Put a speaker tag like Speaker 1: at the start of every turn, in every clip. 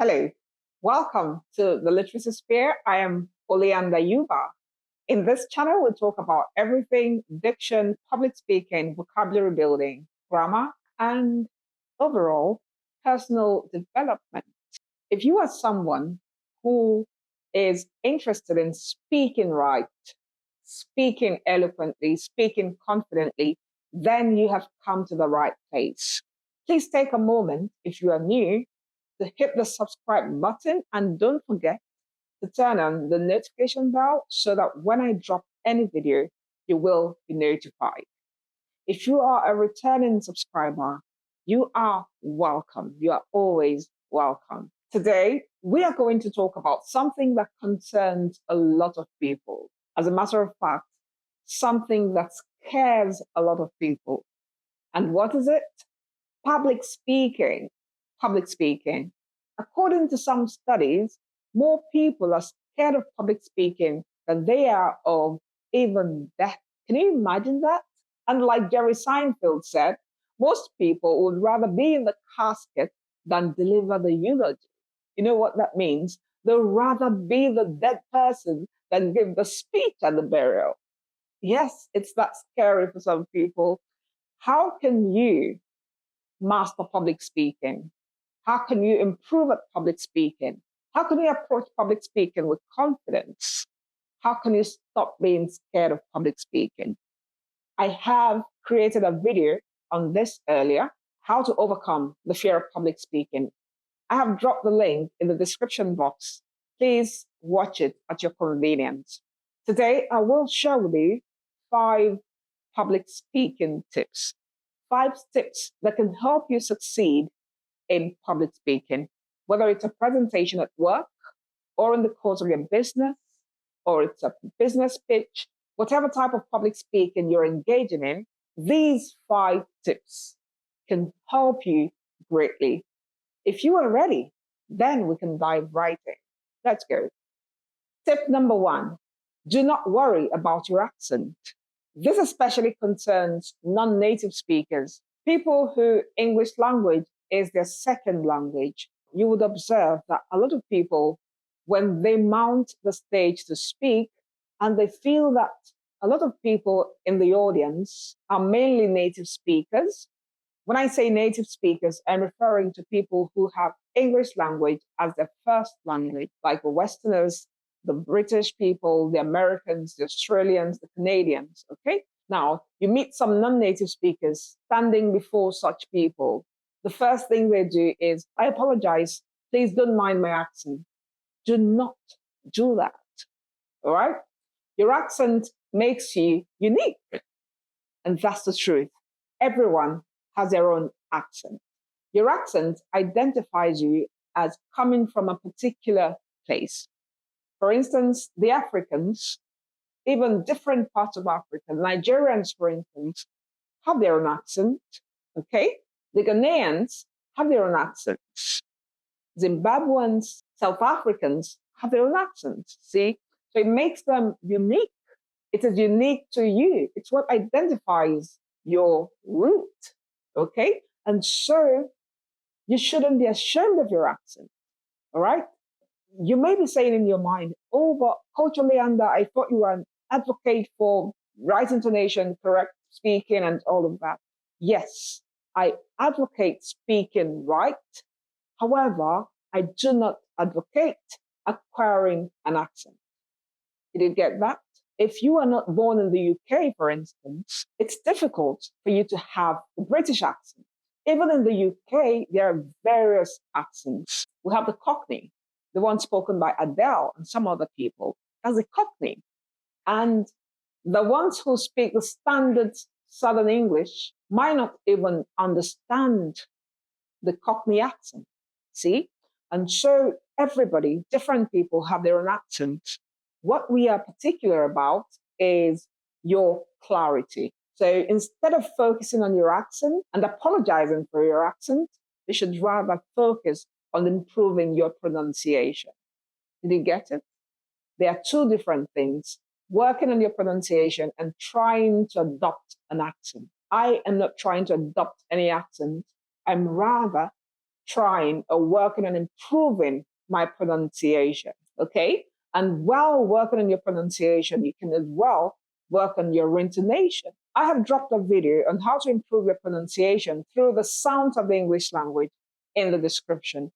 Speaker 1: Hello, welcome to the Literacy Sphere. I am Oleanda Yuba. In this channel, we talk about everything diction, public speaking, vocabulary building, grammar, and overall personal development. If you are someone who is interested in speaking right, speaking eloquently, speaking confidently, then you have come to the right place. Please take a moment, if you are new, to hit the subscribe button and don't forget to turn on the notification bell so that when I drop any video, you will be notified. If you are a returning subscriber, you are welcome. You are always welcome. Today, we are going to talk about something that concerns a lot of people. As a matter of fact, something that scares a lot of people. And what is it? Public speaking. Public speaking. According to some studies, more people are scared of public speaking than they are of even death. Can you imagine that? And like Jerry Seinfeld said, most people would rather be in the casket than deliver the eulogy. You know what that means? They'd rather be the dead person than give the speech at the burial. Yes, it's that scary for some people. How can you master public speaking? How can you improve at public speaking? How can you approach public speaking with confidence? How can you stop being scared of public speaking? I have created a video on this earlier, how to overcome the fear of public speaking. I have dropped the link in the description box. Please watch it at your convenience. Today, I will share with you 5 public speaking tips, 5 tips that can help you succeed in public speaking, whether it's a presentation at work or in the course of your business, or it's a business pitch, whatever type of public speaking you're engaging in, these 5 tips can help you greatly. If you are ready, then we can dive right in. Let's go. Tip number 1, do not worry about your accent. This especially concerns non-native speakers, people who English language is their second language. You would observe that a lot of people, when they mount the stage to speak, and they feel that a lot of people in the audience are mainly native speakers. When I say native speakers, I'm referring to people who have English language as their first language, like the Westerners, the British people, the Americans, the Australians, the Canadians, okay? Now, you meet some non-native speakers standing before such people. The first thing they do is, I apologize, please don't mind my accent. Do not do that, all right? Your accent makes you unique, and that's the truth. Everyone has their own accent. Your accent identifies you as coming from a particular place. For instance, the Africans, even different parts of Africa, Nigerians, for instance, have their own accent, okay? The Ghanaians have their own accents. Zimbabweans, South Africans have their own accents, see? So it makes them unique. It is unique to you. It's what identifies your root, okay? And so you shouldn't be ashamed of your accent, all right? You may be saying in your mind, oh, but Coach Oleanda, I thought you were an advocate for right intonation, correct speaking, and all of that. Yes, I advocate speaking right. However, I do not advocate acquiring an accent. Did you get that? If you are not born in the UK, for instance, it's difficult for you to have the British accent. Even in the UK, there are various accents. We have the Cockney, the one spoken by Adele and some other people, as a Cockney. And the ones who speak the standard Southern English might not even understand the Cockney accent, see? And so everybody, different people have their own accent. What we are particular about is your clarity. So instead of focusing on your accent and apologizing for your accent, you should rather focus on improving your pronunciation. Did you get it? There are 2 different things, working on your pronunciation and trying to adopt an accent. I am not trying to adopt any accent. I'm rather trying or working on improving my pronunciation. Okay? And while working on your pronunciation, you can as well work on your intonation. I have dropped a video on how to improve your pronunciation through the sounds of the English language in the description.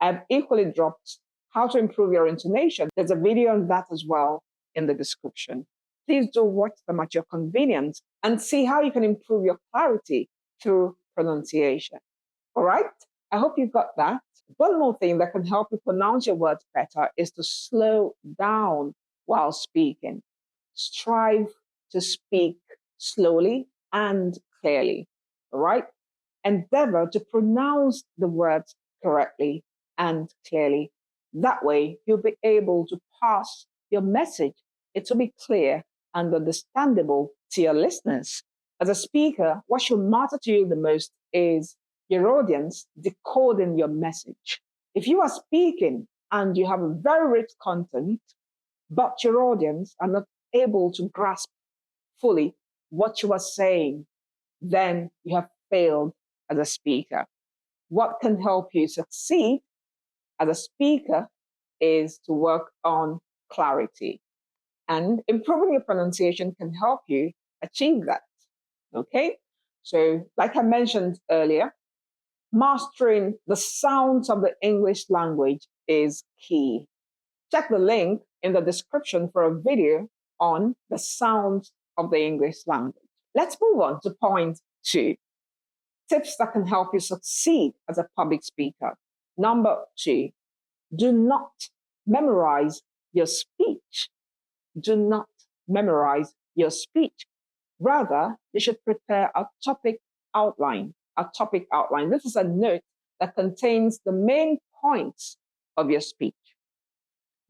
Speaker 1: I've equally dropped how to improve your intonation. There's a video on that as well in the description. Please do watch them at your convenience and see how you can improve your clarity through pronunciation. All right? I hope you've got that. One more thing that can help you pronounce your words better is to slow down while speaking. Strive to speak slowly and clearly. All right? Endeavor to pronounce the words correctly and clearly. That way, you'll be able to pass your message. It will be clear and understandable to your listeners. As a speaker, what should matter to you the most is your audience decoding your message. If you are speaking and you have a very rich content, but your audience are not able to grasp fully what you are saying, then you have failed as a speaker. What can help you succeed as a speaker is to work on clarity. And improving your pronunciation can help you achieve that. Okay? So, like I mentioned earlier, mastering the sounds of the English language is key. Check the link in the description for a video on the sounds of the English language. Let's move on to point 2. Tips that can help you succeed as a public speaker. Number 2, do not memorize your speech. Do not memorize your speech. Rather, you should prepare a topic outline. A topic outline. This is a note that contains the main points of your speech.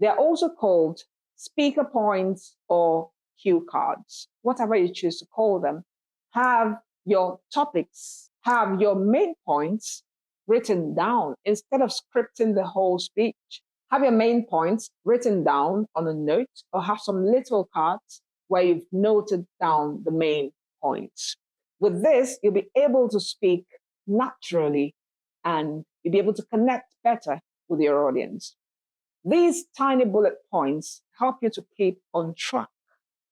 Speaker 1: They are also called speaker points or cue cards, whatever you choose to call them. Have your topics, have your main points written down instead of scripting the whole speech. Have your main points written down on a note or have some little cards where you've noted down the main points. With this, you'll be able to speak naturally and you'll be able to connect better with your audience. These tiny bullet points help you to keep on track,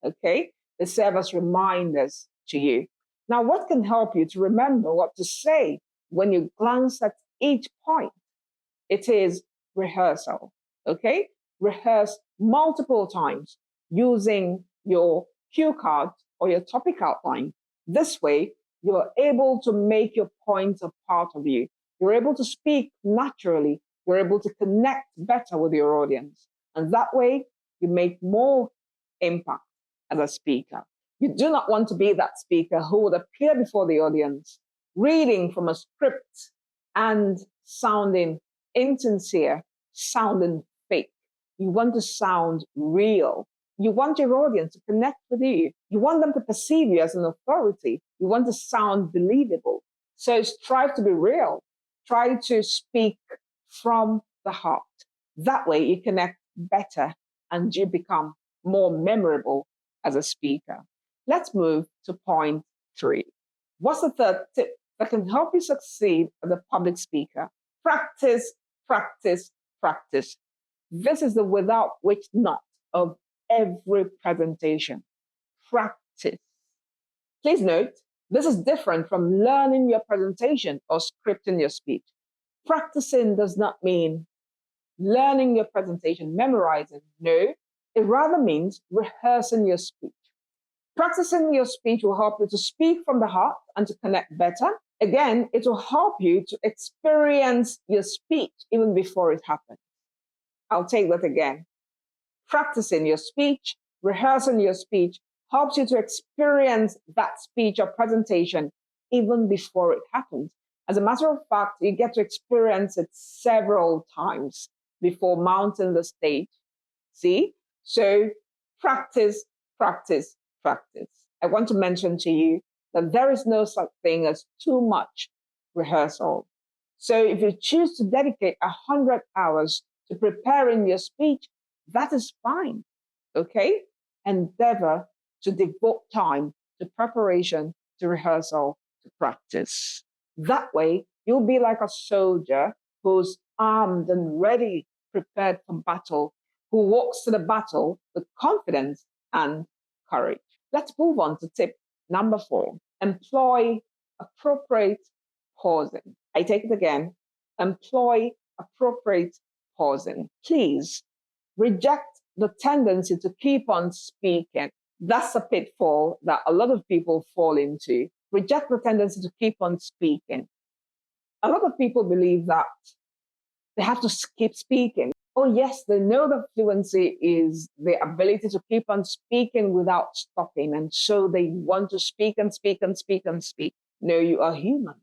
Speaker 1: okay? They serve as reminders to you. Now, what can help you to remember what to say when you glance at each point? It is rehearsal, okay? Rehearse multiple times using your cue card or your topic outline. This way, you're able to make your points a part of you. You're able to speak naturally. You're able to connect better with your audience. And that way, you make more impact as a speaker. You do not want to be that speaker who would appear before the audience, reading from a script and sounding insincere, sounding fake. You want to sound real. You want your audience to connect with you. You want them to perceive you as an authority. You want to sound believable. So strive to be real. Try to speak from the heart. That way you connect better and you become more memorable as a speaker. Let's move to point 3. What's the third tip that can help you succeed as a public speaker? Practice, practice, practice. This is the without which not of every presentation. Practice. Please note, this is different from learning your presentation or scripting your speech. Practicing does not mean learning your presentation, memorizing. No, it rather means rehearsing your speech. Practicing your speech will help you to speak from the heart and to connect better. Again, it will help you to experience your speech even before it happens. I'll take that again. Practicing your speech, rehearsing your speech helps you to experience that speech or presentation even before it happens. As a matter of fact, you get to experience it several times before mounting the stage. See? So practice, practice, practice. I want to mention to you that there is no such thing as too much rehearsal. So if you choose to dedicate 100 hours to preparing your speech, that is fine, okay? Endeavor to devote time to preparation, to rehearsal, to practice. That way, You'll be like a soldier who's armed and ready, prepared for battle, who walks to the battle with confidence and courage. Let's move on to tip number 4. Employ appropriate pausing. I take it again. Employ appropriate pausing. Please reject the tendency to keep on speaking. That's a pitfall that a lot of people fall into. Reject the tendency to keep on speaking. A lot of people believe that they have to keep speaking. Oh, yes, they know that fluency is the ability to keep on speaking without stopping. And so they want to speak and speak and speak and speak. No, you are human,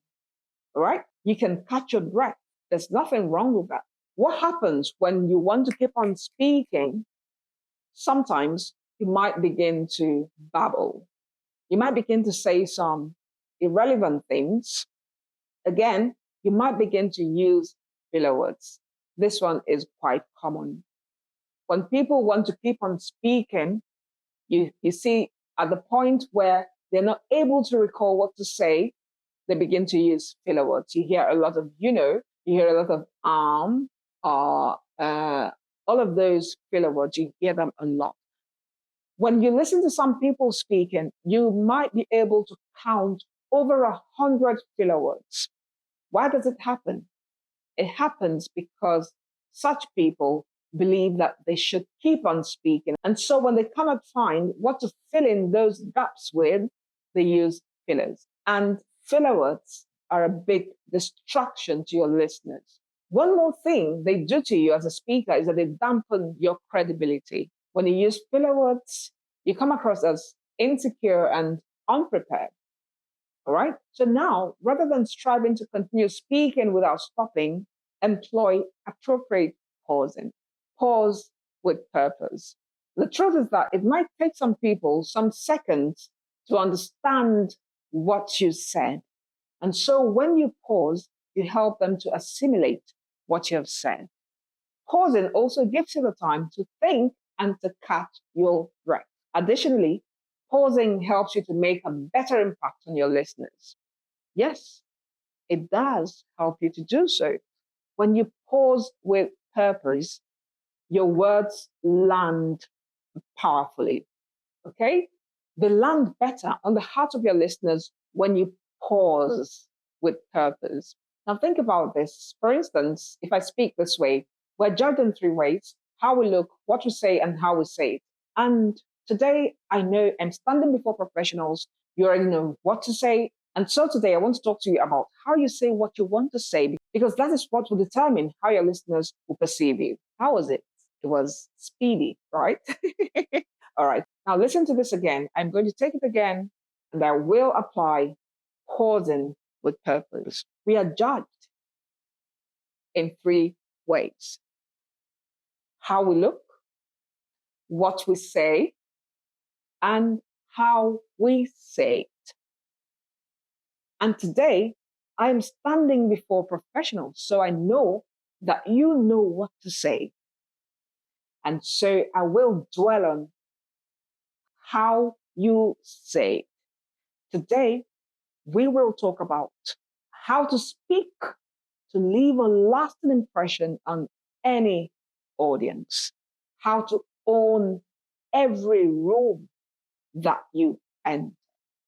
Speaker 1: all right? You can catch your breath. There's nothing wrong with that. What happens when you want to keep on speaking? Sometimes you might begin to babble. You might begin to say some irrelevant things. Again, you might begin to use filler words. This one is quite common. When people want to keep on speaking, you see at the point where they're not able to recall what to say, they begin to use filler words. You hear a lot of, you hear a lot of all of those filler words, you hear them a lot. When you listen to some people speaking, you might be able to count over 100 filler words. Why does it happen? It happens because such people believe that they should keep on speaking. And so when they cannot find what to fill in those gaps with, they use fillers. And filler words are a big distraction to your listeners. One more thing they do to you as a speaker is that they dampen your credibility. When you use filler words, you come across as insecure and unprepared. All right. So now, rather than striving to continue speaking without stopping, employ appropriate pausing. Pause with purpose. The truth is that it might take some people some seconds to understand what you said. And so when you pause, you help them to assimilate what you have said. Pausing also gives you the time to think and to catch your breath. Additionally, pausing helps you to make a better impact on your listeners. Yes, it does help you to do so. When you pause with purpose, your words land powerfully. Okay? They land better on the heart of your listeners when you pause with purpose. Now, think about this. For instance, if I speak this way, we're judged in 3 ways: how we look, what we say, and how we say it. And today, I know I'm standing before professionals. You already know what to say. And so today, I want to talk to you about how you say what you want to say, because that is what will determine how your listeners will perceive you. How was it? It was speedy, right? All right. Now, listen to this again. I'm going to take it again, and I will apply pausing with purpose. We are judged in 3 ways: how we look, what we say, and how we say it. And today, I am standing before professionals, so I know that you know what to say. And so I will dwell on how you say it. Today, we will talk about how to speak to leave a lasting impression on any audience, how to own every room that you enter.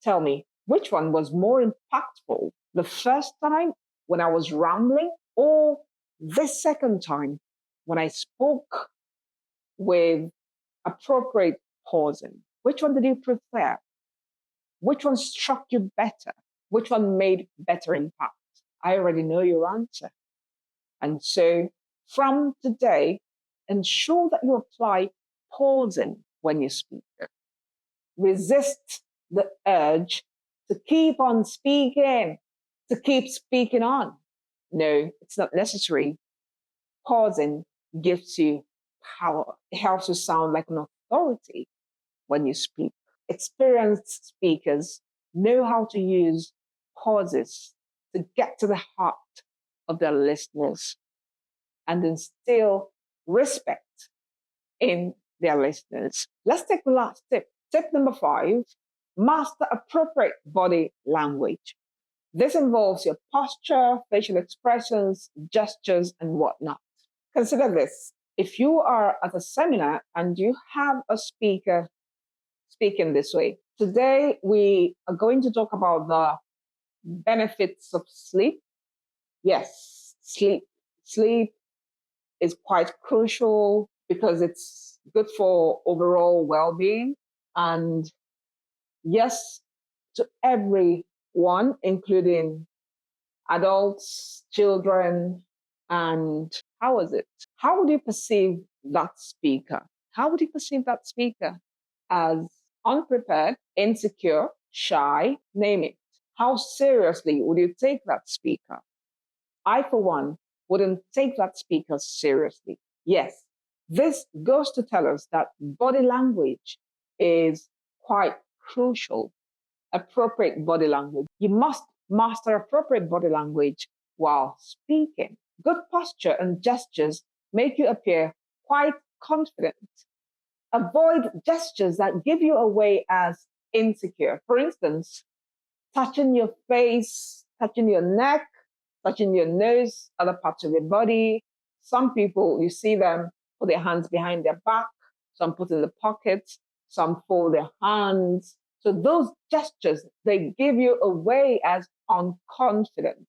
Speaker 1: Tell me, which one was more impactful? The first time when I was rambling, or this second time when I spoke with appropriate pausing? Which one did you prefer? Which one struck you better? Which one made better impact? I already know your answer. And so from today, ensure that you apply pausing when you speak. Resist the urge to keep on speaking, to keep speaking on. No, it's not necessary. Pausing gives you power. It helps you sound like an authority when you speak. Experienced speakers know how to use pauses to get to the heart of their listeners and instill respect in their listeners. Let's take the last tip. Tip number 5, master appropriate body language. This involves your posture, facial expressions, gestures, and whatnot. Consider this. If you are at a seminar and you have a speaker speaking this way, today we are going to talk about the benefits of sleep. Yes, sleep. Sleep is quite crucial because it's good for overall well-being. And yes, to everyone, including adults, children, and how is it? How would you perceive that speaker? How would you perceive that speaker? As unprepared, insecure, shy, name it. How seriously would you take that speaker? I, for one, wouldn't take that speaker seriously. Yes, this goes to tell us that body language is quite crucial. Appropriate body language. You must master appropriate body language while speaking. Good posture and gestures make you appear quite confident. Avoid gestures that give you away as insecure. For instance, touching your face, touching your neck, touching your nose, other parts of your body. Some people, you see them put their hands behind their back, some put in the pockets, some fold their hands. So those gestures, they give you away as unconfident.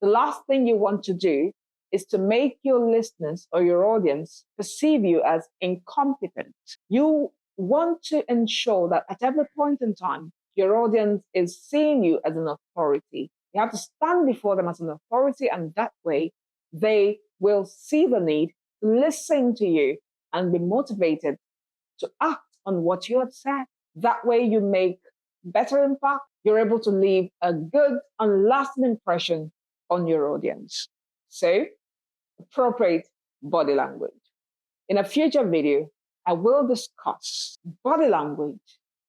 Speaker 1: The last thing you want to do is to make your listeners or your audience perceive you as incompetent. You want to ensure that at every point in time, your audience is seeing you as an authority. You have to stand before them as an authority, and that way they will see the need to listen to you and be motivated to act on what you have said. That way you make better impact. You're able to leave a good and lasting impression on your audience. So, appropriate body language. In a future video, I will discuss body language.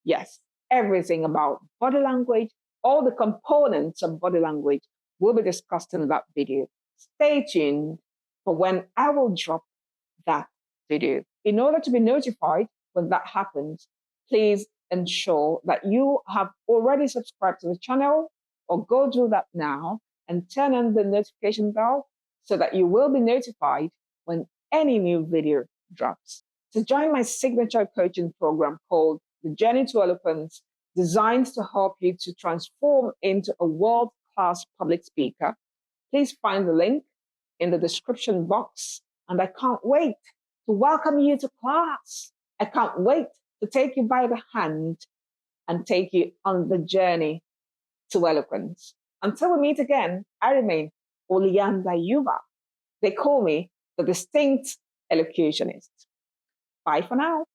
Speaker 1: Yes, everything about body language, all the components of body language will be discussed in that video. Stay tuned for when I will drop that video. In order to be notified when that happens, please ensure that you have already subscribed to the channel, or go do that now and turn on the notification bell so that you will be notified when any new video drops. To join my signature coaching program called The Journey to Eloquence, designed to help you to transform into a world-class public speaker, please find the link in the description box. And I can't wait to welcome you to class. I can't wait to take you by the hand and take you on the journey to eloquence. Until we meet again, I remain Olianda Yuba. They call me the distinct elocutionist. Bye for now.